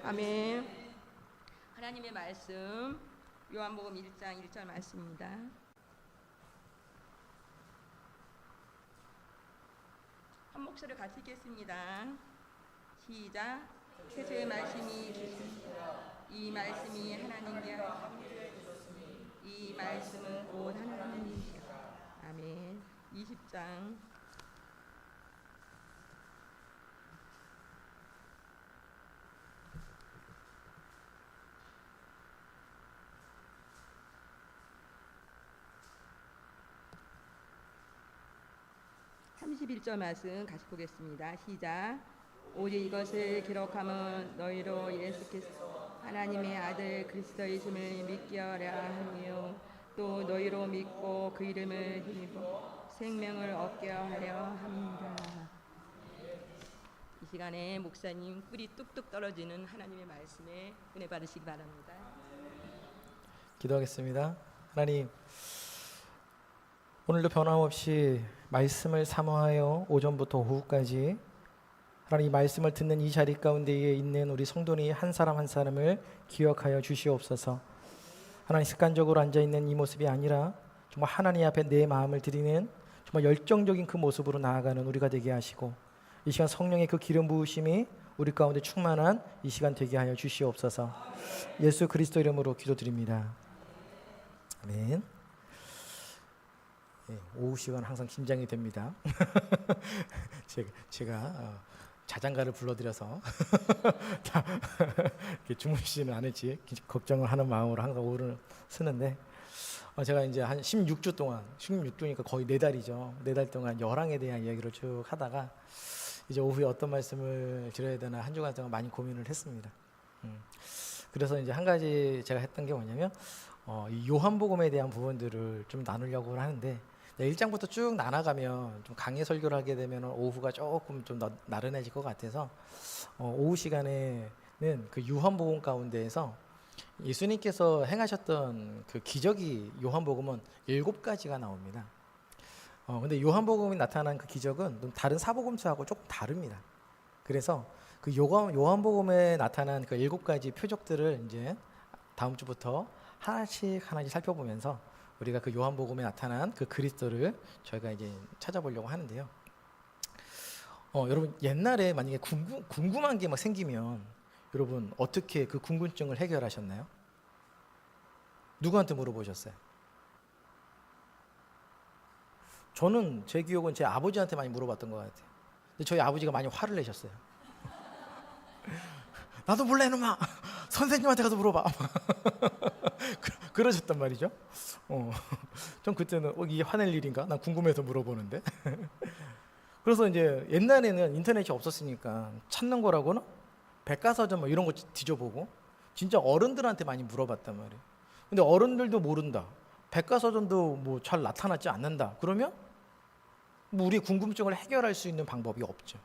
아멘. 하나님의 말씀 요한복음 1장 1절 말씀입니다. 한 목소리 같이 읽겠습니다. 시작. 태초의 말씀이 계시니라. 이 말씀이 하나님께 이 말씀은 곧 하나님이시라. 아멘. 20장 31절 말씀 같이 보겠습니다. 시작. 오직 이것을 기록함은 너희로 예수께서 하나님의 아들 그리스도이심을 믿게 하려 함이요 또 너희로 믿고 그 이름을 힘입어 생명을 얻게 하려 함이라. 이 시간에 목사님 꿀이 뚝뚝 떨어지는 하나님의 말씀에 은혜 받으시기 바랍니다. 기도하겠습니다. 하나님, 오늘도 변함없이 말씀을 사모하여 오전부터 오후까지 하나님, 이 말씀을 듣는 이 자리 가운데에 있는 우리 성도님 한 사람 한 사람을 기억하여 주시옵소서. 하나님, 습관적으로 앉아있는 이 모습이 아니라 정말 하나님 앞에 내 마음을 드리는 정말 열정적인 그 모습으로 나아가는 우리가 되게 하시고, 이 시간 성령의 그 기름 부으심이 우리 가운데 충만한 이 시간 되게 하여 주시옵소서. 예수 그리스도 이름으로 기도드립니다. 아멘. 예, 오후 시간 항상 긴장이 됩니다. 제가 자장가를 불러드려서 주무시지는 않을지 걱정을 하는 마음으로 항상 오후를 쓰는데, 제가 이제 한 16주 동안, 16주니까 거의 4달이죠. 4달 동안 열왕에 대한 이야기를 쭉 하다가 이제 오후에 어떤 말씀을 드려야 되나 한 주간 동안 많이 고민을 했습니다. 그래서 이제 한 가지 제가 했던 게 뭐냐면 이 요한복음에 대한 부분들을 좀 나누려고 하는데, 1장부터 쭉 나눠가면 좀 강의 설교를 하게 되면 오후가 조금 좀 나른해질 것 같아서 오후 시간에는 그 요한복음 가운데에서 예수님께서 행하셨던 그 기적이 요한복음은 7가지가 나옵니다. 근데 요한복음이 나타난 그 기적은 좀 다른 사복음서하고 조금 다릅니다. 그래서 그 요한복음에 나타난 그 7가지 표적들을 이제 다음 주부터 하나씩 살펴보면서 우리가 그 요한복음에 나타난 그 그리스도를 저희가 이제 찾아보려고 하는데요. 여러분, 옛날에 만약에 궁금한 게 막 생기면 여러분 어떻게 그 궁금증을 해결하셨나요? 누구한테 물어보셨어요? 저는 제 기억은 제 아버지한테 많이 물어봤던 것 같아요. 근데 저희 아버지가 많이 화를 내셨어요. 나도 몰라 이놈아, 선생님한테 가서 물어봐. 그러셨단 말이죠. 전 그때는 이게 화낼 일인가? 난 궁금해서 물어보는데. 그래서 이제 옛날에는 인터넷이 없었으니까 찾는 거라고는 백과사전 뭐 이런 거 뒤져보고 진짜 어른들한테 많이 물어봤단 말이에요. 근데 어른들도 모른다, 백과사전도 뭐 잘 나타나지 않는다, 그러면 뭐 우리의 궁금증을 해결할 수 있는 방법이 없죠.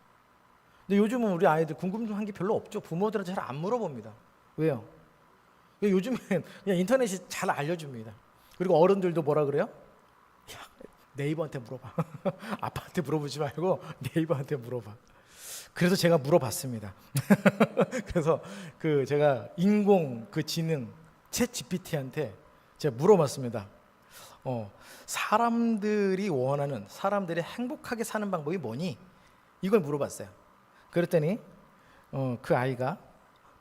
근데 요즘은 우리 아이들 궁금한 게 별로 없죠. 부모들한테 잘 안 물어봅니다. 왜요? 요즘엔 그냥 인터넷이 잘 알려줍니다. 그리고 어른들도 뭐라 그래요? 야, 네이버한테 물어봐. 아빠한테 물어보지 말고 네이버한테 물어봐. 그래서 제가 물어봤습니다. 그래서 제가 인공 지능 챗 GPT한테 제가 물어봤습니다. 사람들이 원하는, 사람들이 행복하게 사는 방법이 뭐니? 이걸 물어봤어요. 그랬더니 그 아이가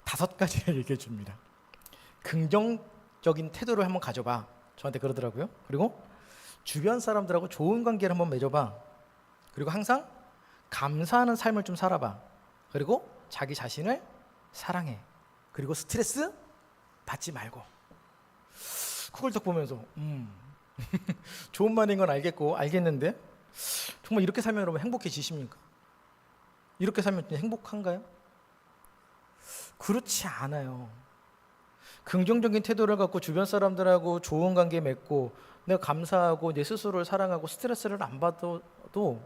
5가지를 얘기해 줍니다. 긍정적인 태도를 한번 가져봐, 저한테 그러더라고요. 그리고 주변 사람들하고 좋은 관계를 한번 맺어봐. 그리고 항상 감사하는 삶을 좀 살아봐. 그리고 자기 자신을 사랑해. 그리고 스트레스 받지 말고. 그걸 딱 보면서 좋은 말인 건 알겠는데 정말 이렇게 살면 여러분 행복해지십니까? 이렇게 살면 행복한가요? 그렇지 않아요. 긍정적인 태도를 갖고 주변 사람들하고 좋은 관계 맺고 내가 감사하고 내 스스로를 사랑하고 스트레스를 안 받아도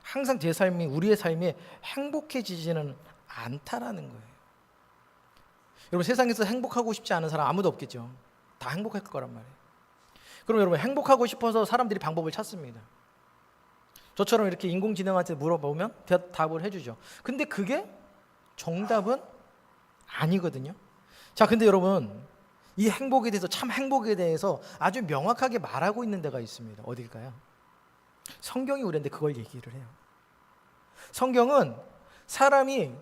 항상 제 삶이, 우리의 삶이 행복해지지는 않다라는 거예요. 여러분, 세상에서 행복하고 싶지 않은 사람 아무도 없겠죠. 다 행복할 거란 말이에요. 그럼 여러분, 행복하고 싶어서 사람들이 방법을 찾습니다. 저처럼 이렇게 인공지능한테 물어보면 답을 해주죠. 근데 그게 정답은 아니거든요. 자, 근데 여러분, 이 행복에 대해서, 참 행복에 대해서 아주 명확하게 말하고 있는 데가 있습니다. 어딜까요? 성경이 우리한테 그걸 얘기를 해요. 성경은 사람이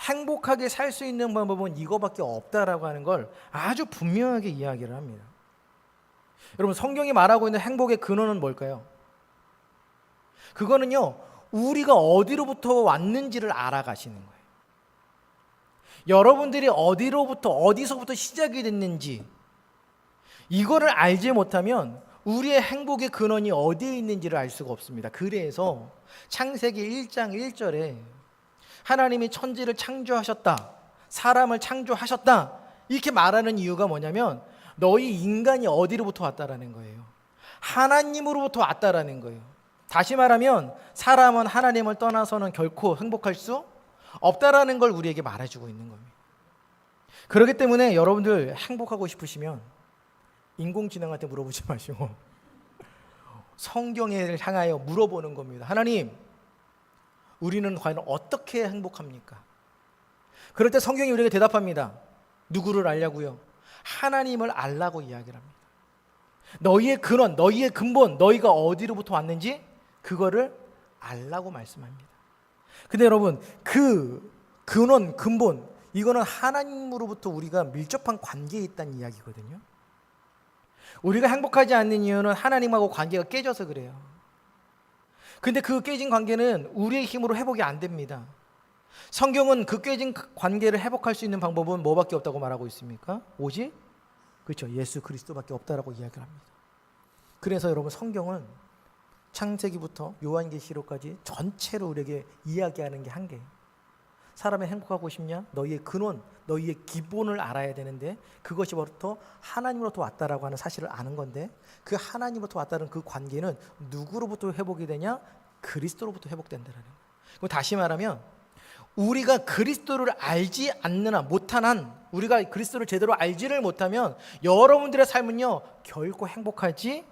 행복하게 살 수 있는 방법은 이거밖에 없다라고 하는 걸 아주 분명하게 이야기를 합니다. 여러분, 성경이 말하고 있는 행복의 근원은 뭘까요? 그거는요, 우리가 어디로부터 왔는지를 알아가시는 거예요. 여러분들이 어디서부터 시작이 됐는지, 이거를 알지 못하면 우리의 행복의 근원이 어디에 있는지를 알 수가 없습니다. 그래서 창세기 1장 1절에 하나님이 천지를 창조하셨다, 사람을 창조하셨다, 이렇게 말하는 이유가 뭐냐면 너희 인간이 어디로부터 왔다라는 거예요. 하나님으로부터 왔다라는 거예요. 다시 말하면 사람은 하나님을 떠나서는 결코 행복할 수 없다라는 걸 우리에게 말해주고 있는 겁니다. 그렇기 때문에 여러분들 행복하고 싶으시면 인공지능한테 물어보지 마시고 성경을 향하여 물어보는 겁니다. 하나님, 우리는 과연 어떻게 행복합니까? 그럴 때 성경이 우리에게 대답합니다. 누구를 알려고요? 하나님을 알라고 이야기를 합니다. 너희의 근원, 너희의 근본, 너희가 어디로부터 왔는지 그거를 알라고 말씀합니다. 근데 여러분, 그 근원, 근본, 이거는 하나님으로부터 우리가 밀접한 관계에 있다는 이야기거든요. 우리가 행복하지 않는 이유는 하나님하고 관계가 깨져서 그래요. 근데 그 깨진 관계는 우리의 힘으로 회복이 안 됩니다. 성경은 그 깨진 관계를 회복할 수 있는 방법은 뭐밖에 없다고 말하고 있습니까? 오직 그렇죠, 예수 그리스도밖에 없다라고 이야기를 합니다. 그래서 여러분, 성경은 창세기부터 요한계시록까지 전체로 우리에게 이야기하는 게 한 개예요. 사람이 행복하고 싶냐? 너희의 근원, 너희의 기본을 알아야 되는데 그것이 바로 하나님으로부터 왔다라고 하는 사실을 아는 건데, 그 하나님으로부터 왔다는 그 관계는 누구로부터 회복이 되냐? 그리스도로부터 회복된다는 거예요. 그럼 다시 말하면 우리가 그리스도를 알지 않는 한, 못한 한, 우리가 그리스도를 제대로 알지를 못하면 여러분들의 삶은요 결코 행복하지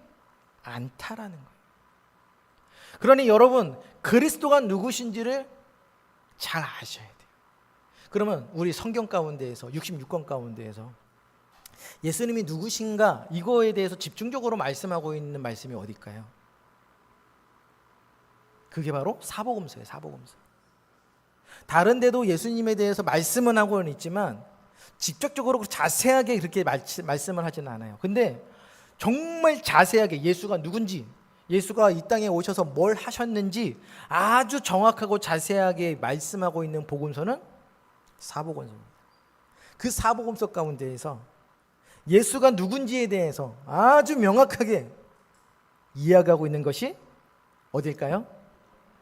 않다라는 거예요. 그러니 여러분, 그리스도가 누구신지를 잘 아셔야 돼요. 그러면 우리 성경 가운데에서 66권 가운데에서 예수님이 누구신가, 이거에 대해서 집중적으로 말씀하고 있는 말씀이 어딜까요? 그게 바로 사복음서예요. 사복음서. 다른 데도 예수님에 대해서 말씀은 하고는 있지만 직접적으로 자세하게 그렇게 말씀을 하지는 않아요. 근데 정말 자세하게 예수가 누군지, 예수가 이 땅에 오셔서 뭘 하셨는지 아주 정확하고 자세하게 말씀하고 있는 복음서는 사복음서입니다. 그 사복음서 가운데에서 예수가 누군지에 대해서 아주 명확하게 이야기하고 있는 것이 어딜까요?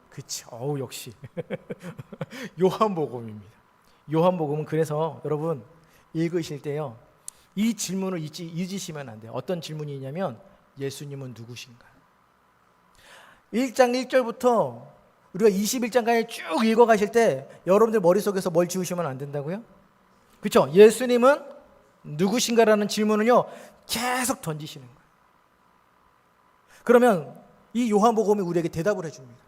그렇죠. 역시 요한복음입니다. 요한복음은 그래서 여러분 읽으실 때요, 이 질문을 잊으시면 안 돼요. 어떤 질문이냐면 예수님은 누구신가? 1장 1절부터 우리가 21장까지 쭉 읽어가실 때 여러분들 머릿속에서 뭘 지우시면 안 된다고요? 그렇죠? 예수님은 누구신가라는 질문은요 계속 던지시는 거예요. 그러면 이 요한복음이 우리에게 대답을 해줍니다.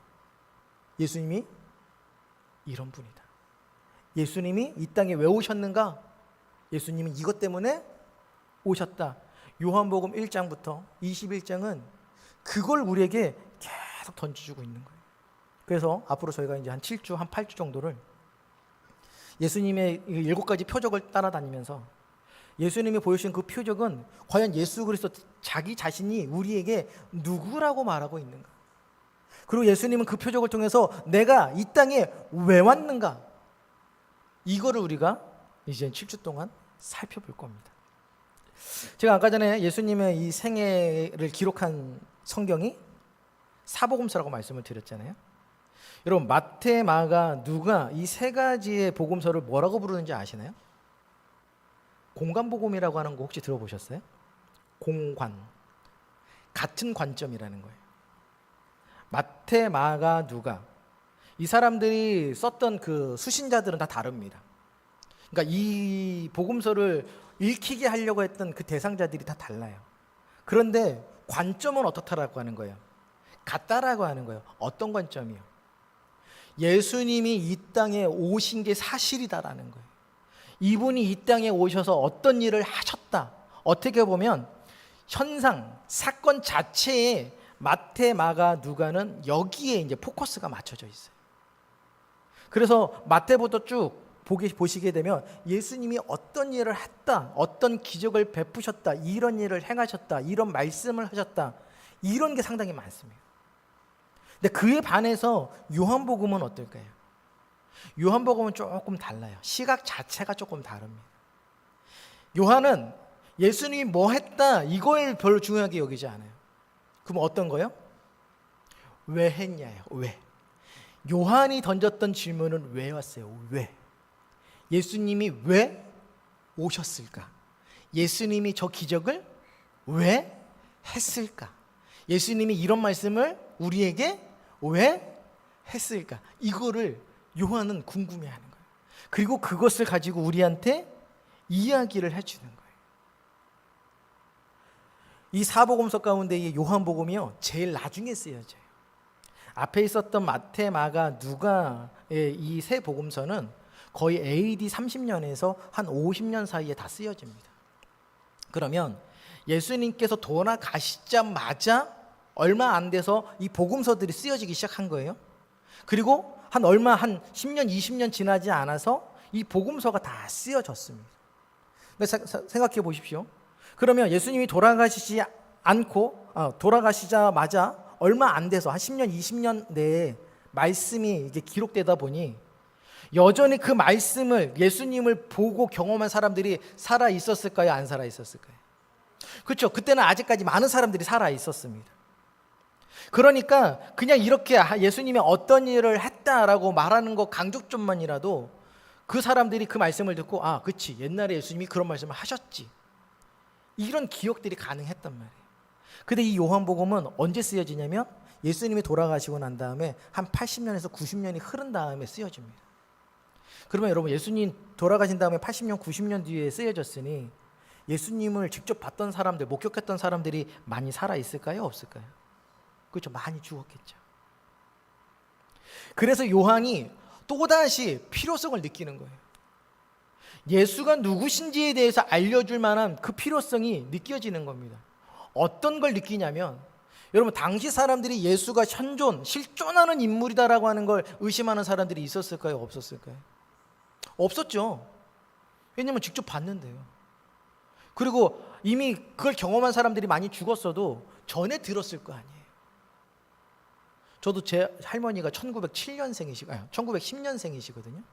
예수님이 이런 분이다. 예수님이 이 땅에 왜 오셨는가? 예수님은 이것 때문에 오셨다. 요한복음 1장부터 21장은 그걸 우리에게 계속 던져주고 있는 거예요. 그래서 앞으로 저희가 이제 한 7주, 한 8주 정도를 예수님의 7가지 표적을 따라다니면서 예수님이 보여주신 그 표적은 과연 예수 그리스도 자기 자신이 우리에게 누구라고 말하고 있는가? 그리고 예수님은 그 표적을 통해서 내가 이 땅에 왜 왔는가? 이거를 우리가 이제 7주 동안 살펴볼 겁니다. 제가 아까 전에 예수님의 이 생애를 기록한 성경이 사복음서라고 말씀을 드렸잖아요. 여러분, 마태, 마가, 누가 이 세 가지의 복음서를 뭐라고 부르는지 아시나요? 공관복음이라고 하는 거 혹시 들어보셨어요? 공관, 같은 관점이라는 거예요. 마태, 마가, 누가, 이 사람들이 썼던 그 수신자들은 다 다릅니다. 그러니까 이 복음서를 읽히게 하려고 했던 그 대상자들이 다 달라요. 그런데 관점은 어떻다라고 하는 거예요? 같다라고 하는 거예요. 어떤 관점이요? 예수님이 이 땅에 오신 게 사실이다라는 거예요. 이분이 이 땅에 오셔서 어떤 일을 하셨다. 어떻게 보면 현상, 사건 자체에 마태, 마가, 누가는 여기에 이제 포커스가 맞춰져 있어요. 그래서 마태부터 쭉 보시게 되면 예수님이 어떤 일을 했다, 어떤 기적을 베푸셨다, 이런 일을 행하셨다, 이런 말씀을 하셨다, 이런 게 상당히 많습니다. 근데 그에 반해서 요한복음은 어떨까요? 요한복음은 조금 달라요. 시각 자체가 조금 다릅니다. 요한은 예수님이 뭐 했다 이걸 별로 중요하게 여기지 않아요. 그럼 어떤 거요? 왜 했냐예요. 왜? 요한이 던졌던 질문은 왜 왔어요? 왜? 예수님이 왜 오셨을까? 예수님이 저 기적을 왜 했을까? 예수님이 이런 말씀을 우리에게 왜 했을까? 이거를 요한은 궁금해하는 거예요. 그리고 그것을 가지고 우리한테 이야기를 해주는 거예요. 이 사복음서 가운데의 요한복음이요, 제일 나중에 쓰여져요. 앞에 있었던 마태, 마가, 누가의 이 세 복음서는 거의 AD 30년에서 한 50년 사이에 다 쓰여집니다. 그러면 예수님께서 돌아가시자마자 얼마 안 돼서 이 복음서들이 쓰여지기 시작한 거예요. 그리고 한 10년, 20년 지나지 않아서 이 복음서가 다 쓰여졌습니다. 생각해 보십시오. 그러면 예수님이 돌아가시자마자 얼마 안 돼서 한 10년, 20년 내에 말씀이 이게 기록되다 보니 여전히 그 말씀을 예수님을 보고 경험한 사람들이 살아 있었을까요? 안 살아 있었을까요? 그렇죠. 그때는 아직까지 많은 사람들이 살아 있었습니다. 그러니까 그냥 이렇게 예수님이 어떤 일을 했다라고 말하는 거 강조점만이라도 그 사람들이 그 말씀을 듣고 그치, 옛날에 예수님이 그런 말씀을 하셨지, 이런 기억들이 가능했단 말이에요. 근데 이 요한복음은 언제 쓰여지냐면 예수님이 돌아가시고 난 다음에 한 80년에서 90년이 흐른 다음에 쓰여집니다. 그러면 여러분, 예수님 돌아가신 다음에 80년, 90년 뒤에 쓰여졌으니 예수님을 직접 봤던 사람들, 목격했던 사람들이 많이 살아 있을까요? 없을까요? 그렇죠. 많이 죽었겠죠. 그래서 요한이 또다시 필요성을 느끼는 거예요. 예수가 누구신지에 대해서 알려줄 만한 그 필요성이 느껴지는 겁니다. 어떤 걸 느끼냐면, 여러분, 당시 사람들이 예수가 실존하는 인물이다라고 하는 걸 의심하는 사람들이 있었을까요? 없었을까요? 없었죠. 왜냐하면 직접 봤는데요. 그리고 이미 그걸 경험한 사람들이 많이 죽었어도 전에 들었을 거 아니에요. 저도 제 할머니가 1910년생이시거든요.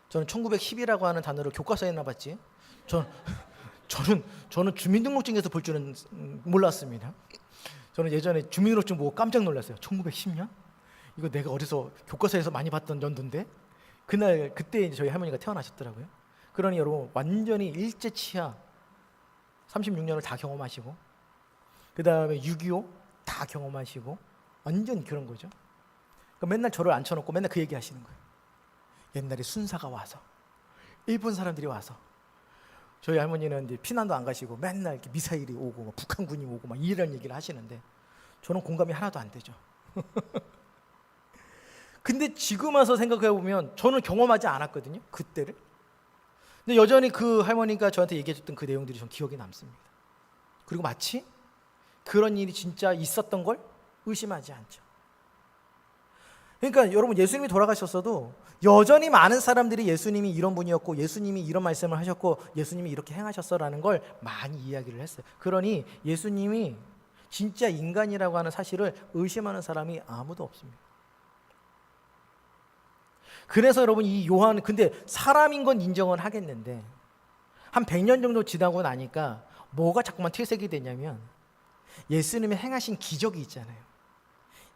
저는 1910이라고 하는 단어를 교과서에 나봤지. 저는 주민등록증에서 볼 줄은 몰랐습니다. 저는 예전에 주민등록증 보고 깜짝 놀랐어요. 1910년? 이거 내가 어디서 교과서에서 많이 봤던 연도인데? 그때 이제 저희 할머니가 태어나셨더라고요. 그러니 여러분, 완전히 일제치하 36년을 다 경험하시고, 그 다음에 6.25 다 경험하시고, 완전 그런 거죠. 그러니까 맨날 저를 앉혀놓고 맨날 그 얘기 하시는 거예요. 옛날에 순사가 와서, 일본 사람들이 와서, 저희 할머니는 이제 피난도 안 가시고 맨날 이렇게 미사일이 오고 북한군이 오고 막 이런 얘기를 하시는데 저는 공감이 하나도 안 되죠. 근데 지금 와서 생각해 보면 저는 경험하지 않았거든요, 그때를. 근데 여전히 그 할머니가 저한테 얘기해줬던 그 내용들이 전 기억에 남습니다. 그리고 마치 그런 일이 진짜 있었던 걸 의심하지 않죠. 그러니까 여러분, 예수님이 돌아가셨어도 여전히 많은 사람들이 예수님이 이런 분이었고, 예수님이 이런 말씀을 하셨고, 예수님이 이렇게 행하셨어라는 걸 많이 이야기를 했어요. 그러니 예수님이 진짜 인간이라고 하는 사실을 의심하는 사람이 아무도 없습니다. 그래서 여러분, 이 요한은 근데 사람인 건 인정을 하겠는데 한 100년 정도 지나고 나니까 뭐가 자꾸만 퇴색이 되냐면 예수님이 행하신 기적이 있잖아요.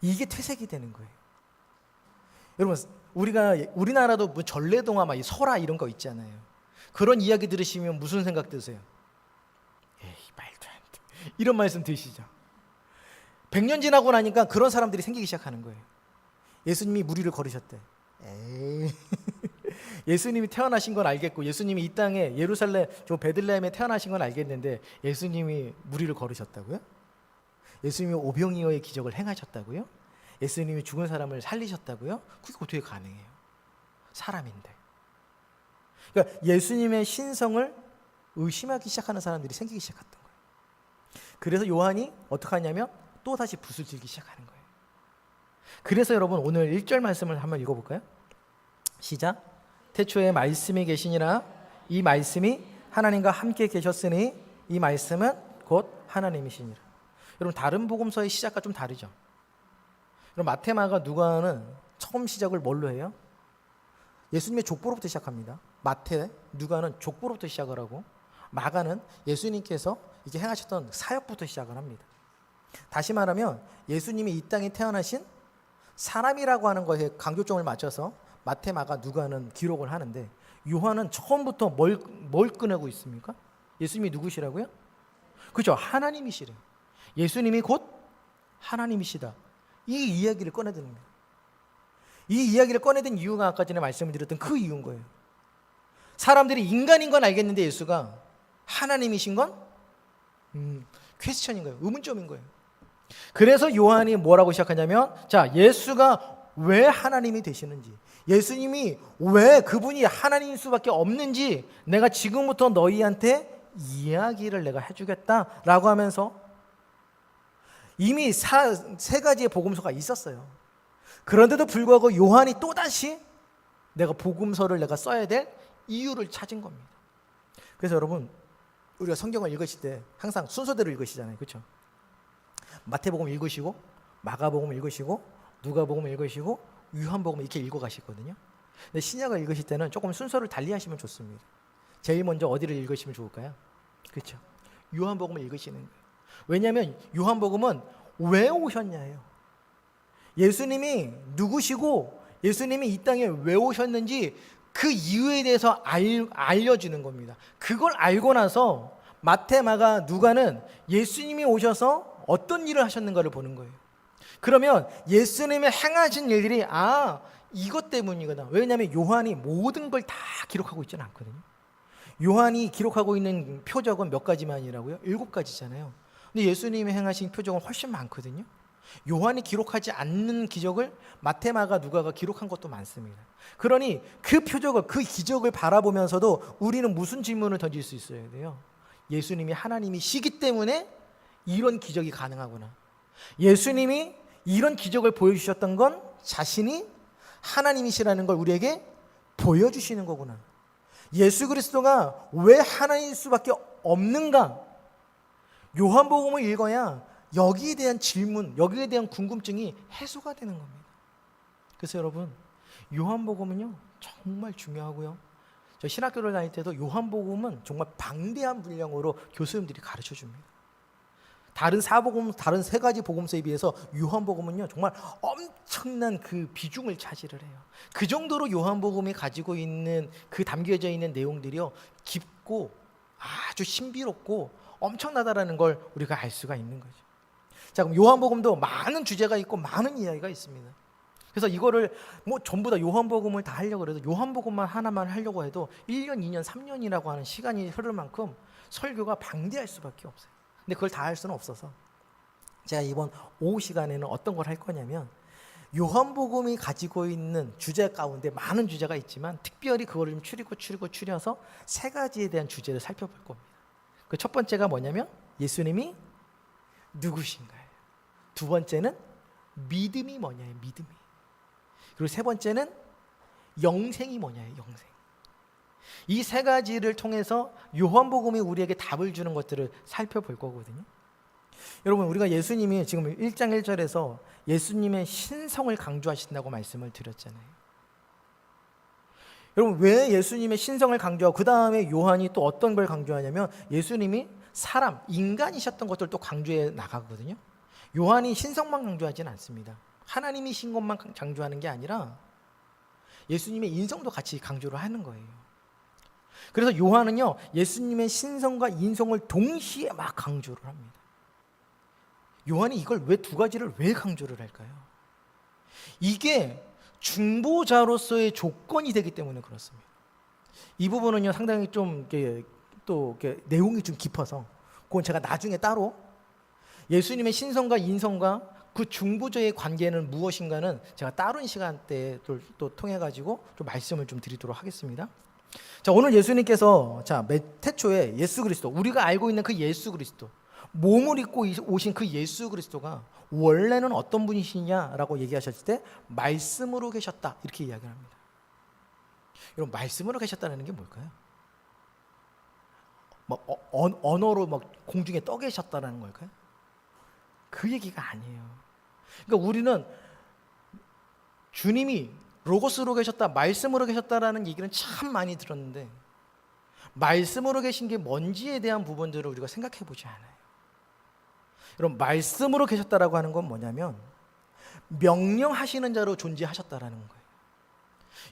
이게 퇴색이 되는 거예요. 여러분, 우리나라도 뭐 전래동화, 막 설화 이런 거 있잖아요. 그런 이야기 들으시면 무슨 생각 드세요? 에이, 말도 안 돼. 이런 말씀 드시죠. 100년 지나고 나니까 그런 사람들이 생기기 시작하는 거예요. 예수님이 무리를 걸으셨대. 에이. 예수님이 태어나신 건 알겠고, 예수님이 이 땅에 예루살렘 저 베들레헴에 태어나신 건 알겠는데 예수님이 무리를 걸으셨다고요? 예수님이 오병이어의 기적을 행하셨다고요? 예수님이 죽은 사람을 살리셨다고요? 그게 어떻게 가능해요? 사람인데. 그러니까 예수님의 신성을 의심하기 시작하는 사람들이 생기기 시작했던 거예요. 그래서 요한이 어떻게 하냐면 또 다시 붓을 들기 시작하는 거예요. 그래서 여러분 오늘 1절 말씀을 한번 읽어볼까요? 시작. 태초에 말씀이 계시니라. 이 말씀이 하나님과 함께 계셨으니 이 말씀은 곧 하나님이시니라. 여러분 다른 복음서의 시작과 좀 다르죠. 여러분 마태, 마가, 누가는 처음 시작을 뭘로 해요? 예수님의 족보로부터 시작합니다. 마태, 누가는 족보로부터 시작을 하고 마가는 예수님께서 이제 행하셨던 사역부터 시작을 합니다. 다시 말하면 예수님이 이 땅에 태어나신 사람이라고 하는 것에 강조점을 맞춰서 마태, 마가, 누가는 기록을 하는데 요한은 처음부터 뭘 꺼내고 있습니까? 예수님이 누구시라고요? 그렇죠. 하나님이시래요. 예수님이 곧 하나님이시다. 이 이야기를 꺼내드는 거예요. 이 이야기를 꺼내든 이유가 아까 전에 말씀을 드렸던 그 이유인 거예요. 사람들이 인간인 건 알겠는데 예수가 하나님이신 건 퀘스천인 거예요. 의문점인 거예요. 그래서 요한이 뭐라고 시작하냐면 자, 예수가 왜 하나님이 되시는지, 예수님이 왜 그분이 하나님일 수밖에 없는지 내가 지금부터 너희한테 이야기를 내가 해주겠다라고 하면서 이미 세 가지의 복음서가 있었어요. 그런데도 불구하고 요한이 또다시 내가 복음서를 내가 써야 될 이유를 찾은 겁니다. 그래서 여러분 우리가 성경을 읽으실 때 항상 순서대로 읽으시잖아요. 그렇죠? 마태복음 읽으시고 마가복음 읽으시고 누가복음 읽으시고 요한복음 이렇게 읽어가시거든요. 근데 신약을 읽으실 때는 조금 순서를 달리하시면 좋습니다. 제일 먼저 어디를 읽으시면 좋을까요? 그렇죠? 요한복음을 읽으시는 거예요. 왜냐하면 요한복음은 왜 오셨냐예요. 예수님이 누구시고 예수님이 이 땅에 왜 오셨는지 그 이유에 대해서 알려주는 겁니다. 그걸 알고 나서 마태, 마가, 누가는 예수님이 오셔서 어떤 일을 하셨는가를 보는 거예요. 그러면 예수님이 행하신 일들이 이것 때문이구나. 왜냐하면 요한이 모든 걸 다 기록하고 있지는 않거든요. 요한이 기록하고 있는 표적은 몇 가지만이라고요? 7가지잖아요. 근데 예수님이 행하신 표적은 훨씬 많거든요. 요한이 기록하지 않는 기적을 마태, 마가, 누가가 기록한 것도 많습니다. 그러니 그 표적을, 그 기적을 바라보면서도 우리는 무슨 질문을 던질 수 있어야 돼요? 예수님이 하나님이시기 때문에 이런 기적이 가능하구나. 예수님이 이런 기적을 보여주셨던 건 자신이 하나님이시라는 걸 우리에게 보여주시는 거구나. 예수 그리스도가 왜 하나님일 수밖에 없는가? 요한복음을 읽어야 여기에 대한 질문, 여기에 대한 궁금증이 해소가 되는 겁니다. 그래서 여러분, 요한복음은요 정말 중요하고요. 저 신학교를 다닐 때도 요한복음은 정말 방대한 분량으로 교수님들이 가르쳐 줍니다. 다른 사복음, 다른 3가지 복음서에 비해서 요한복음은요 정말 엄청난 그 비중을 차지를 해요. 그 정도로 요한복음이 가지고 있는 그 담겨져 있는 내용들이요 깊고 아주 신비롭고 엄청나다라는 걸 우리가 알 수가 있는 거죠. 자, 그럼 요한복음도 많은 주제가 있고 많은 이야기가 있습니다. 그래서 이거를 전부 다 요한복음을 다 하려고 해도 요한복음만 하나만 하려고 해도 1년, 2년, 3년이라고 하는 시간이 흐를 만큼 설교가 방대할 수밖에 없어요. 근데 그걸 다 할 수는 없어서 제가 이번 오후 시간에는 어떤 걸 할 거냐면 요한복음이 가지고 있는 주제 가운데 많은 주제가 있지만 특별히 그거를 좀 추려서 3가지에 대한 주제를 살펴볼 겁니다. 그 첫 번째가 뭐냐면 예수님이 누구신가요? 2번째는 믿음이 뭐냐예요. 믿음이. 그리고 3번째는 영생이 뭐냐예요. 영생. 이 3가지를 통해서 요한복음이 우리에게 답을 주는 것들을 살펴볼 거거든요. 여러분 우리가 예수님이 지금 1장 1절에서 예수님의 신성을 강조하신다고 말씀을 드렸잖아요. 여러분 왜 예수님의 신성을 강조하고 그 다음에 요한이 또 어떤 걸 강조하냐면 예수님이 사람, 인간이셨던 것들을 또 강조해 나가거든요. 요한이 신성만 강조하지는 않습니다. 하나님이신 것만 강조하는 게 아니라 예수님의 인성도 같이 강조를 하는 거예요. 그래서 요한은요 예수님의 신성과 인성을 동시에 막 강조를 합니다. 요한이 이걸 왜 2가지를 왜 강조를 할까요? 이게 중보자로서의 조건이 되기 때문에 그렇습니다. 이 부분은요 상당히 좀 이렇게 내용이 좀 깊어서 그건 제가 나중에 따로 예수님의 신성과 인성과 그 중보자의 관계는 무엇인가는 제가 다른 시간대에 또 통해 가지고 좀 말씀을 좀 드리도록 하겠습니다. 자, 오늘 예수님께서 태초에 예수 그리스도, 우리가 알고 있는 그 예수 그리스도, 몸을 입고 오신 그 예수 그리스도가 원래는 어떤 분이시냐라고 얘기하셨을 때 말씀으로 계셨다 이렇게 이야기를 합니다. 여러분, 말씀으로 계셨다는 게 뭘까요? 언어로 공중에 떠 계셨다는 걸까요? 그 얘기가 아니에요. 그러니까 우리는 주님이 로고스로 계셨다, 말씀으로 계셨다라는 얘기는 참 많이 들었는데 말씀으로 계신 게 뭔지에 대한 부분들을 우리가 생각해 보지 않아요. 여러분, 말씀으로 계셨다라고 하는 건 뭐냐면 명령하시는 자로 존재하셨다라는 거예요.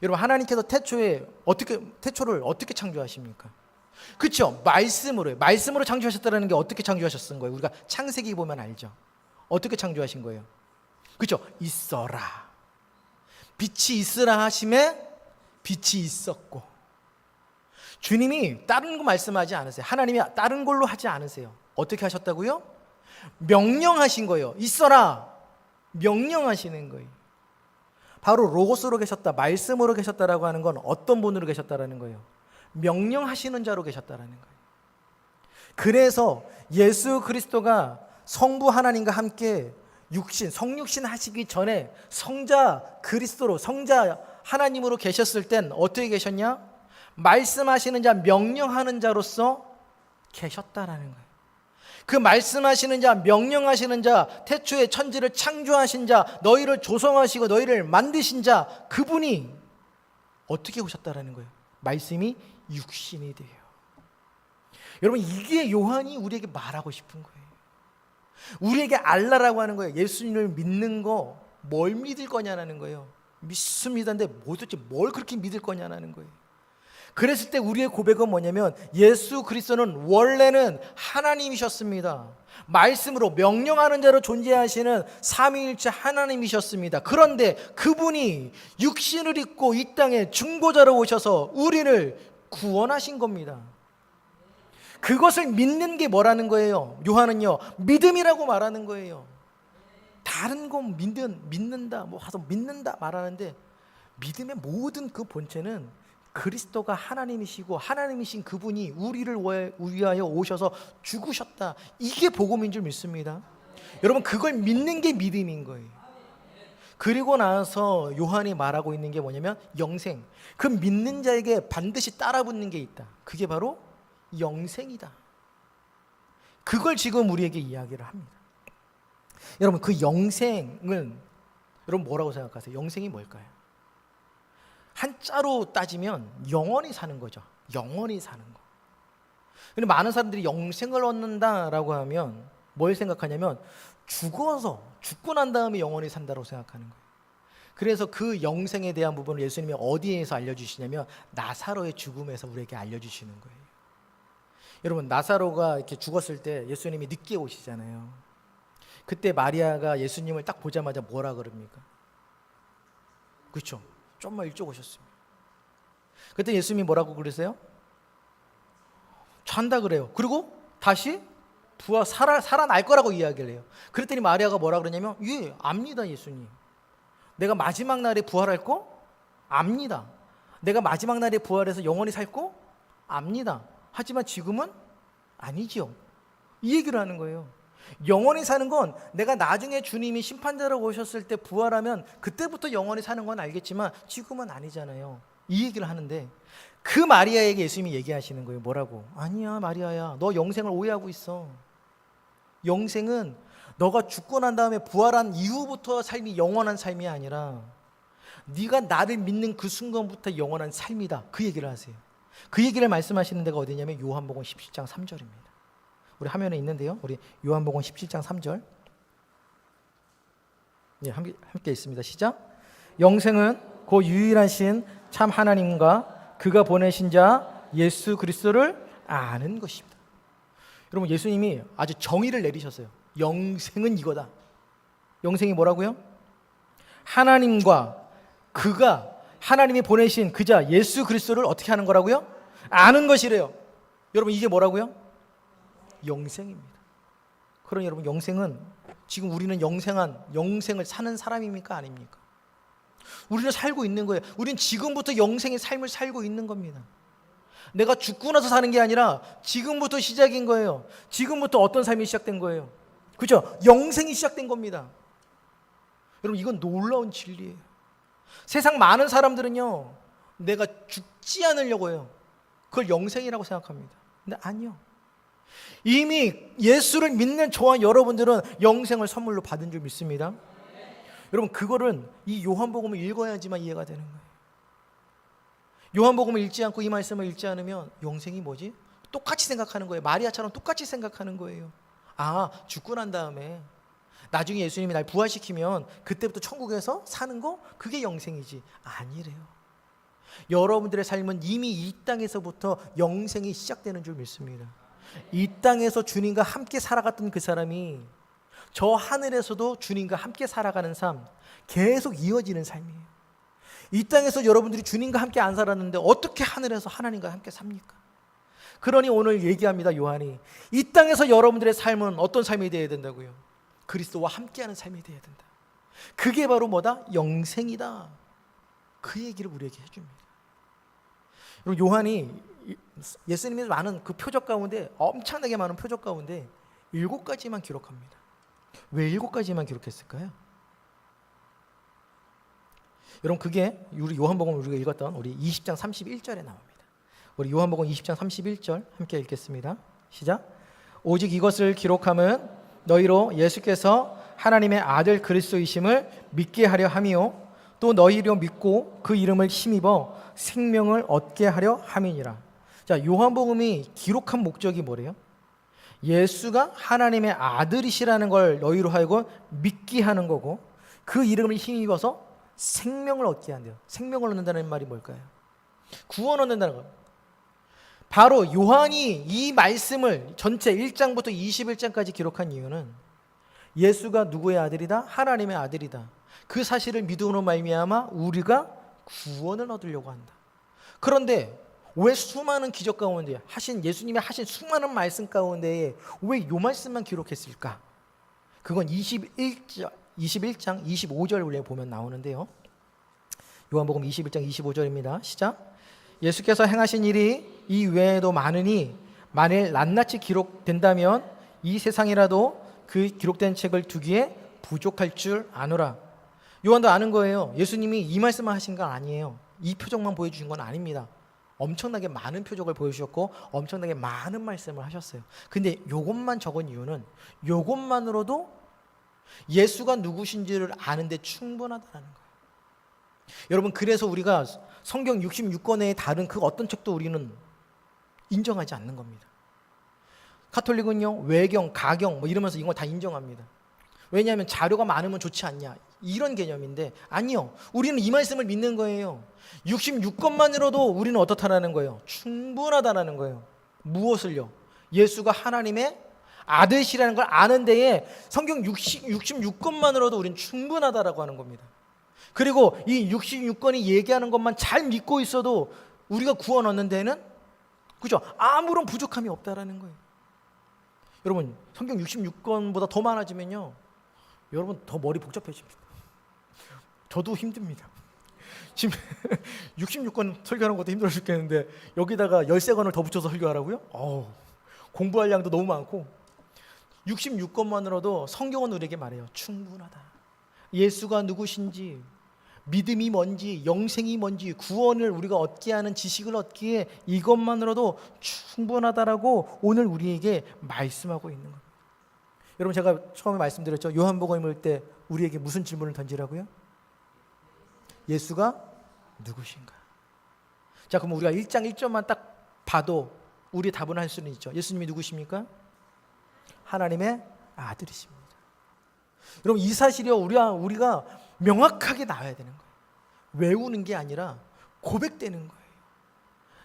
여러분, 하나님께서 태초를 어떻게 창조하십니까? 그렇죠? 말씀으로 창조하셨다라는 게 어떻게 창조하셨은 거예요? 우리가 창세기 보면 알죠. 어떻게 창조하신 거예요? 그렇죠? 있어라. 빛이 있으라 하심에 빛이 있었고. 주님이 다른 거 말씀하지 않으세요. 하나님이 다른 걸로 하지 않으세요. 어떻게 하셨다고요? 명령하신 거예요. 있어라. 명령하시는 거예요. 바로 로고스로 계셨다, 말씀으로 계셨다라고 하는 건 어떤 분으로 계셨다라는 거예요? 명령하시는 자로 계셨다라는 거예요. 그래서 예수 그리스도가 성부 하나님과 함께 성육신 하시기 전에 성자 그리스도로, 성자 하나님으로 계셨을 땐 어떻게 계셨냐? 말씀하시는 자, 명령하는 자로서 계셨다라는 거예요. 그 말씀하시는 자, 명령하시는 자, 태초에 천지를 창조하신 자, 너희를 조성하시고 너희를 만드신 자, 그분이 어떻게 오셨다라는 거예요? 말씀이 육신이 돼요. 여러분, 이게 요한이 우리에게 말하고 싶은 거예요. 우리에게 알라라고 하는 거예요. 예수님을 믿는 거 뭘 믿을 거냐라는 거예요. 믿습니다인데 도대체 뭘 그렇게 믿을 거냐라는 거예요. 그랬을 때 우리의 고백은 뭐냐면 예수 그리스도는 원래는 하나님이셨습니다. 말씀으로 명령하는 자로 존재하시는 삼위일체 하나님이셨습니다. 그런데 그분이 육신을 입고 이 땅에 중보자로 오셔서 우리를 구원하신 겁니다. 그것을 믿는 게 뭐라는 거예요? 요한은요, 믿음이라고 말하는 거예요. 다른 거 믿는다, 믿는다 말하는데 믿음의 모든 그 본체는 그리스도가 하나님이시고 하나님이신 그분이 우리를 위하여 오셔서 죽으셨다. 이게 복음인 줄 믿습니다. 여러분, 그걸 믿는 게 믿음인 거예요. 그리고 나서 요한이 말하고 있는 게 뭐냐면 영생. 그 믿는 자에게 반드시 따라붙는 게 있다. 그게 바로 영생이다. 그걸 지금 우리에게 이야기를 합니다. 여러분, 그 영생은 여러분 뭐라고 생각하세요? 영생이 뭘까요? 한자로 따지면 영원히 사는 거죠. 영원히 사는 거. 근데 많은 사람들이 영생을 얻는다라고 하면 뭘 생각하냐면 죽고 난 다음에 영원히 산다고 생각하는 거예요. 그래서 그 영생에 대한 부분을 예수님이 어디에서 알려주시냐면 나사로의 죽음에서 우리에게 알려주시는 거예요. 여러분, 나사로가 이렇게 죽었을 때 예수님이 늦게 오시잖아요. 그때 마리아가 예수님을 딱 보자마자 뭐라 그럽니까? 그렇죠? 좀만 일찍 오셨습니다. 그때 예수님이 뭐라고 그러세요? 잔다 그래요. 그리고 다시 살아날 거라고 이야기를 해요. 그랬더니 마리아가 뭐라 그러냐면 예, 압니다 예수님. 내가 마지막 날에 부활할 거 압니다. 내가 마지막 날에 부활해서 영원히 살 거 압니다. 하지만 지금은 아니지요. 이 얘기를 하는 거예요. 영원히 사는 건 내가 나중에 주님이 심판자로 오셨을 때 부활하면 그때부터 영원히 사는 건 알겠지만 지금은 아니잖아요. 이 얘기를 하는데 그 마리아에게 예수님이 얘기하시는 거예요. 뭐라고? 아니야 마리아야, 너 영생을 오해하고 있어. 영생은 너가 죽고 난 다음에 부활한 이후부터 삶이 영원한 삶이 아니라 네가 나를 믿는 그 순간부터 영원한 삶이다. 그 얘기를 하세요. 그 얘기를 말씀하시는 데가 어디냐면 요한복음 17장 3절입니다. 우리 화면에 있는데요. 우리 요한복음 17장 3절. 예, 함께 있습니다. 시작. 영생은 그 유일하신 참 하나님과 그가 보내신 자 예수 그리스도를 아는 것입니다. 여러분, 예수님이 아주 정의를 내리셨어요. 영생은 이거다. 영생이 뭐라고요? 하나님과 그가 하나님이 보내신 그자 예수 그리스도를 어떻게 하는 거라고요? 아는 것이래요. 여러분, 이게 뭐라고요? 영생입니다. 그럼 여러분, 영생은 지금 우리는 영생을 사는 사람입니까? 아닙니까? 우리는 살고 있는 거예요. 우리는 지금부터 영생의 삶을 살고 있는 겁니다. 내가 죽고 나서 사는 게 아니라 지금부터 시작인 거예요. 지금부터 어떤 삶이 시작된 거예요? 그죠? 영생이 시작된 겁니다. 여러분, 이건 놀라운 진리예요. 세상 많은 사람들은요, 내가 죽지 않으려고 해요. 그걸 영생이라고 생각합니다. 근데 아니요. 이미 예수를 믿는 저와 여러분들은 영생을 선물로 받은 줄 믿습니다. 여러분, 그거는 이 요한복음을 읽어야지만 이해가 되는 거예요. 요한복음을 읽지 않고 이 말씀을 읽지 않으면 영생이 뭐지? 똑같이 생각하는 거예요. 마리아처럼 똑같이 생각하는 거예요. 아, 죽고 난 다음에 나중에 예수님이 날 부활시키면 그때부터 천국에서 사는 거, 그게 영생이지. 아니래요. 여러분들의 삶은 이미 이 땅에서부터 영생이 시작되는 줄 믿습니다. 이 땅에서 주님과 함께 살아갔던 그 사람이 저 하늘에서도 주님과 함께 살아가는 삶, 계속 이어지는 삶이에요. 이 땅에서 여러분들이 주님과 함께 안 살았는데 어떻게 하늘에서 하나님과 함께 삽니까? 그러니 오늘 얘기합니다, 요한이. 이 땅에서 여러분들의 삶은 어떤 삶이 되어야 된다고요? 그리스도와 함께하는 삶이 되어야 된다. 그게 바로 뭐다? 영생이다. 그 얘기를 우리에게 해줍니다. 여러분, 요한이 예수님의 많은 그 표적 가운데, 엄청나게 많은 표적 가운데 7가지만 기록합니다. 왜 7가지만 기록했을까요? 여러분, 그게 우리 요한복음 우리가 읽었던 우리 20장 31절에 나옵니다. 우리 요한복음 20장 31절 함께 읽겠습니다. 시작. 오직 이것을 기록함은 너희로 예수께서 하나님의 아들 그리스도이심을 믿게 하려 함이요 또 너희로 믿고 그 이름을 힘입어 생명을 얻게 하려 함이니라. 자, 요한복음이 기록한 목적이 뭐래요? 예수가 하나님의 아들이시라는 걸 너희로 하여금 믿게 하는 거고, 그 이름을 힘입어서 생명을 얻게 한대요. 생명을 얻는다는 말이 뭘까요? 구원 얻는다는 거예요. 바로 요한이 이 말씀을 전체 1장부터 21장까지 기록한 이유는 예수가 누구의 아들이다? 하나님의 아들이다. 그 사실을 믿음으로 말미암아 우리가 구원을 얻으려고 한다. 그런데 왜 수많은 기적 가운데 예수님이 하신 수많은 말씀 가운데 왜 요 말씀만 기록했을까? 그건 21장 25절을 보면 나오는데요. 요한복음 21장 25절입니다. 시작. 예수께서 행하신 일이 이 외에도 많으니 만일 낱낱이 기록된다면 이 세상이라도 그 기록된 책을 두기에 부족할 줄 아노라. 요한도 아는 거예요. 예수님이 이 말씀만 하신 건 아니에요. 이 표적만 보여주신 건 아닙니다. 엄청나게 많은 표적을 보여주셨고 엄청나게 많은 말씀을 하셨어요. 근데 요것만 적은 이유는 요것만으로도 예수가 누구신지를 아는데 충분하다는 거예요. 여러분, 그래서 우리가 성경 66권의 다른 그 어떤 책도 우리는 인정하지 않는 겁니다. 카톨릭은요, 외경, 가경 이러면서 이런 걸 다 인정합니다. 왜냐하면 자료가 많으면 좋지 않냐, 이런 개념인데, 아니요, 우리는 이 말씀을 믿는 거예요. 66권만으로도 우리는 어떻다라는 거예요? 충분하다라는 거예요. 무엇을요? 예수가 하나님의 아들이시라는 걸 아는 데에 성경 66권만으로도 우리는 충분하다라고 하는 겁니다. 그리고 이 66권이 얘기하는 것만 잘 믿고 있어도 우리가 구원 얻는 데는, 그죠? 아무런 부족함이 없다라는 거예요. 여러분, 성경 66권보다 더 많아지면요, 여러분 더 머리 복잡해집니다. 저도 힘듭니다. 지금 66권 설교하는 것도 힘들어 죽겠는데 여기다가 13권을 더 붙여서 설교하라고요? 공부할 양도 너무 많고. 66권만으로도 성경은 우리에게 말해요. 충분하다. 예수가 누구신지, 믿음이 뭔지, 영생이 뭔지, 구원을 우리가 얻게 하는 지식을 얻기에 이것만으로도 충분하다라고 오늘 우리에게 말씀하고 있는 겁니다. 여러분, 제가 처음에 말씀드렸죠. 요한복음 읽을 때 우리에게 무슨 질문을 던지라고요? 예수가 누구신가? 자, 그럼 우리가 1장 1절만 딱 봐도 우리의 답은 할 수는 있죠. 예수님이 누구십니까? 하나님의 아들이십니다. 여러분, 이 사실이 우리가 명확하게 나와야 되는 거예요. 외우는 게 아니라 고백되는 거예요.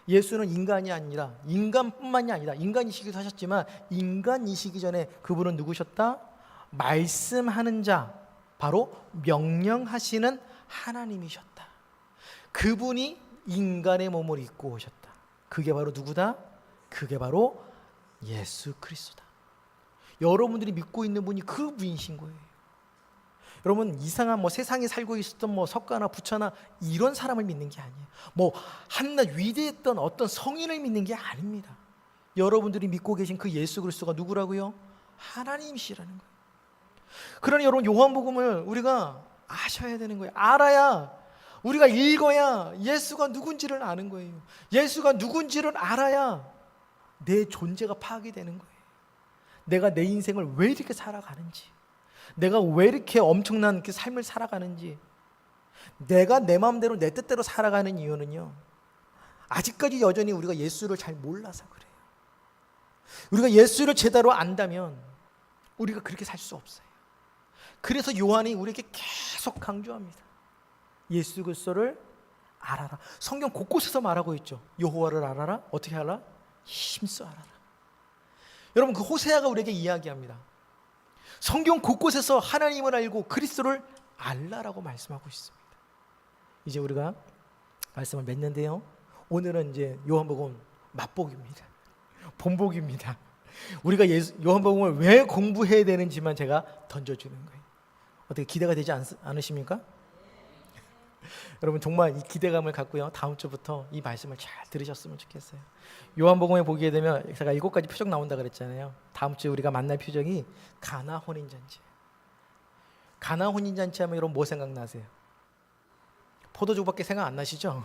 예수는 인간이 아니라, 인간뿐만이 아니라, 인간이시기도 하셨지만 인간이시기 전에 그분은 누구셨다? 말씀하는 자, 바로 명령하시는 하나님이셨다. 그분이 인간의 몸을 입고 오셨다. 그게 바로 누구다? 그게 바로 예수 그리스도다. 여러분들이 믿고 있는 분이 그 분이신 거예요. 여러분 이상한 뭐 세상에 살고 있었던 뭐 석가나 부처나 이런 사람을 믿는 게 아니에요. 뭐 한낱 위대했던 어떤 성인을 믿는 게 아닙니다. 여러분들이 믿고 계신 그 예수 그리스도가 누구라고요? 하나님이시라는 거예요. 그러니 여러분 요한복음을 우리가 아셔야 되는 거예요. 알아야, 우리가 읽어야 예수가 누군지를 아는 거예요. 예수가 누군지를 알아야 내 존재가 파악이 되는 거예요. 내가 내 인생을 왜 이렇게 살아가는지, 내가 왜 이렇게 엄청난 그 삶을 살아가는지, 내가 내 마음대로 내 뜻대로 살아가는 이유는요, 아직까지 여전히 우리가 예수를 잘 몰라서 그래요. 우리가 예수를 제대로 안다면 우리가 그렇게 살 수 없어요. 그래서 요한이 우리에게 계속 강조합니다. 예수 그리스도를 알아라. 성경 곳곳에서 말하고 있죠. 여호와를 알아라. 어떻게 알아? 힘써 알아라. 여러분 그 호세아가 우리에게 이야기합니다. 성경 곳곳에서 하나님을 알고 그리스도를 알라라고 말씀하고 있습니다. 이제 우리가 말씀을 맺는데요, 오늘은 이제 요한복음 맛보기입니다. 본보기입니다. 우리가 요한복음을 왜 공부해야 되는지만 제가 던져주는 거예요. 어떻게 기대가 되지 않으십니까? 여러분 정말 이 기대감을 갖고요, 다음 주부터 이 말씀을 잘 들으셨으면 좋겠어요. 요한복음에 보게 되면 제가 7가지 표적 나온다 그랬잖아요. 다음 주에 우리가 만날 표적이 가나 혼인잔치예요. 가나 혼인잔치 하면 여러분 뭐 생각나세요? 포도주밖에 생각 안 나시죠?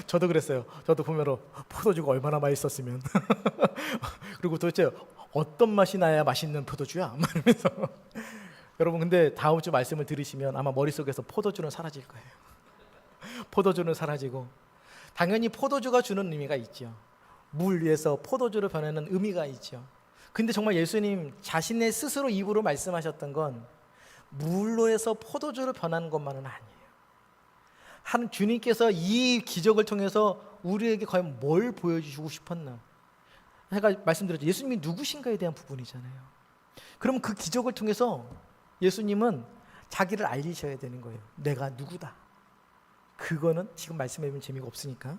저도 그랬어요. 저도 보면 포도주가 얼마나 맛있었으면 그리고 도대체 어떤 맛이 나야 맛있는 포도주야? 말하면서 여러분 근데 다음 주 말씀을 들으시면 아마 머릿속에서 포도주는 사라질 거예요. 포도주는 사라지고, 당연히 포도주가 주는 의미가 있죠. 물 위에서 포도주로 변하는 의미가 있죠. 근데 정말 예수님 자신의 스스로 입으로 말씀하셨던 건 물로 해서 포도주로 변하는 것만은 아니에요. 한 주님께서 이 기적을 통해서 우리에게 과연 뭘 보여주시고 싶었나? 제가 말씀드렸죠. 예수님이 누구신가에 대한 부분이잖아요. 그럼 그 기적을 통해서 예수님은 자기를 알리셔야 되는 거예요. 내가 누구다. 그거는 지금 말씀해보면 재미가 없으니까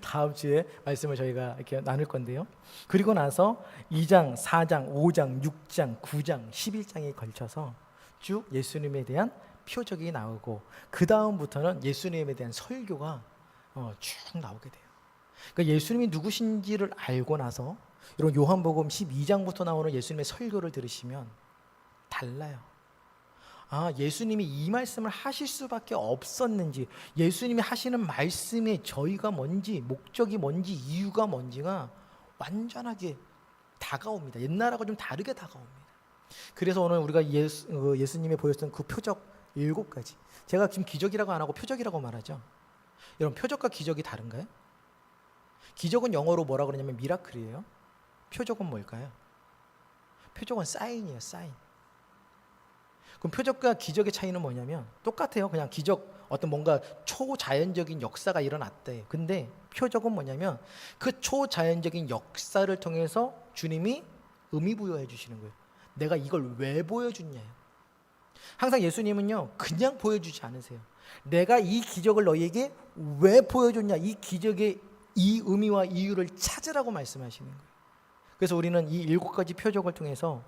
다음 주에 말씀을 저희가 이렇게 나눌 건데요. 그리고 나서 2장, 4장, 5장, 6장, 9장, 11장에 걸쳐서 쭉 예수님에 대한 표적이 나오고, 그 다음부터는 예수님에 대한 설교가 쭉 나오게 돼요. 그러니까 예수님이 누구신지를 알고 나서 이런 요한복음 12장부터 나오는 예수님의 설교를 들으시면 달라요. 아, 예수님이 이 말씀을 하실 수밖에 없었는지, 예수님이 하시는 말씀의 저희가 뭔지, 목적이 뭔지, 이유가 뭔지가 완전하게 다가옵니다. 옛날하고 좀 다르게 다가옵니다. 그래서 오늘 우리가 예수님이 보였던 그 표적 7가지, 제가 지금 기적이라고 안 하고 표적이라고 말하죠. 여러분 표적과 기적이 다른가요? 기적은 영어로 뭐라 그러냐면 미라클이에요. 표적은 뭘까요? 표적은 사인이에요. 사인. 그럼 표적과 기적의 차이는 뭐냐면 똑같아요. 그냥 기적, 어떤 뭔가 초자연적인 역사가 일어났대. 근데 표적은 뭐냐면 그 초자연적인 역사를 통해서 주님이 의미 부여해 주시는 거예요. 내가 이걸 왜 보여줬냐. 항상 예수님은요 그냥 보여주지 않으세요. 내가 이 기적을 너희에게 왜 보여줬냐, 이 기적의 이 의미와 이유를 찾으라고 말씀하시는 거예요. 그래서 우리는 이 7가지 표적을 통해서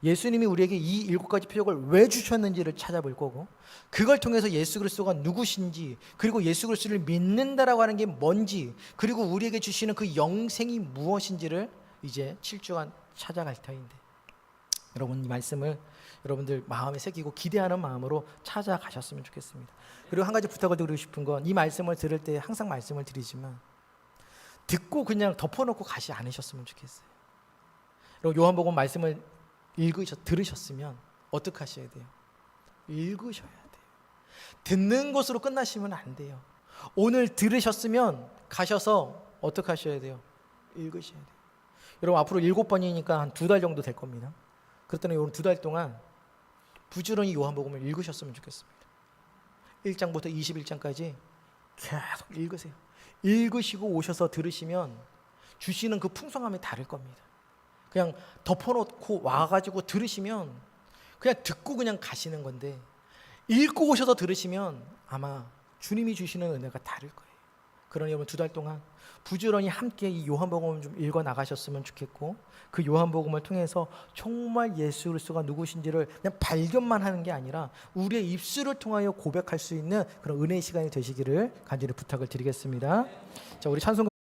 예수님이 우리에게 이 7가지 표적을 왜 주셨는지를 찾아볼 거고, 그걸 통해서 예수 그리스도가 누구신지, 그리고 예수 그리스도를 믿는다라고 하는 게 뭔지, 그리고 우리에게 주시는 그 영생이 무엇인지를 이제 7주간 찾아갈 터인데, 여러분 이 말씀을 여러분들 마음에 새기고 기대하는 마음으로 찾아가셨으면 좋겠습니다. 그리고 한 가지 부탁을 드리고 싶은 건, 이 말씀을 들을 때 항상 말씀을 드리지만 듣고 그냥 덮어놓고 가지 않으셨으면 좋겠어요. 여러분 요한복음 말씀을 들으셨으면 어떻게 하셔야 돼요? 읽으셔야 돼요. 듣는 것으로 끝나시면 안 돼요. 오늘 들으셨으면 가셔서 어떻게 하셔야 돼요? 읽으셔야 돼요. 여러분 앞으로 7번이니까 한 2달 정도 될 겁니다. 그랬더니 오늘 2달 동안 부지런히 요한복음을 읽으셨으면 좋겠습니다. 1장부터 21장까지 계속 읽으세요. 읽으시고 오셔서 들으시면 주시는 그 풍성함이 다를 겁니다. 그냥 덮어놓고 와가지고 들으시면 그냥 듣고 그냥 가시는 건데, 읽고 오셔서 들으시면 아마 주님이 주시는 은혜가 다를 거예요. 그러니 여러분 2달 동안 부지런히 함께 이 요한복음을 좀 읽어 나가셨으면 좋겠고, 그 요한복음을 통해서 정말 예수 그리스도가 누구신지를 그냥 발견만 하는 게 아니라 우리의 입술을 통하여 고백할 수 있는 그런 은혜의 시간이 되시기를 간절히 부탁을 드리겠습니다. 자, 우리 찬송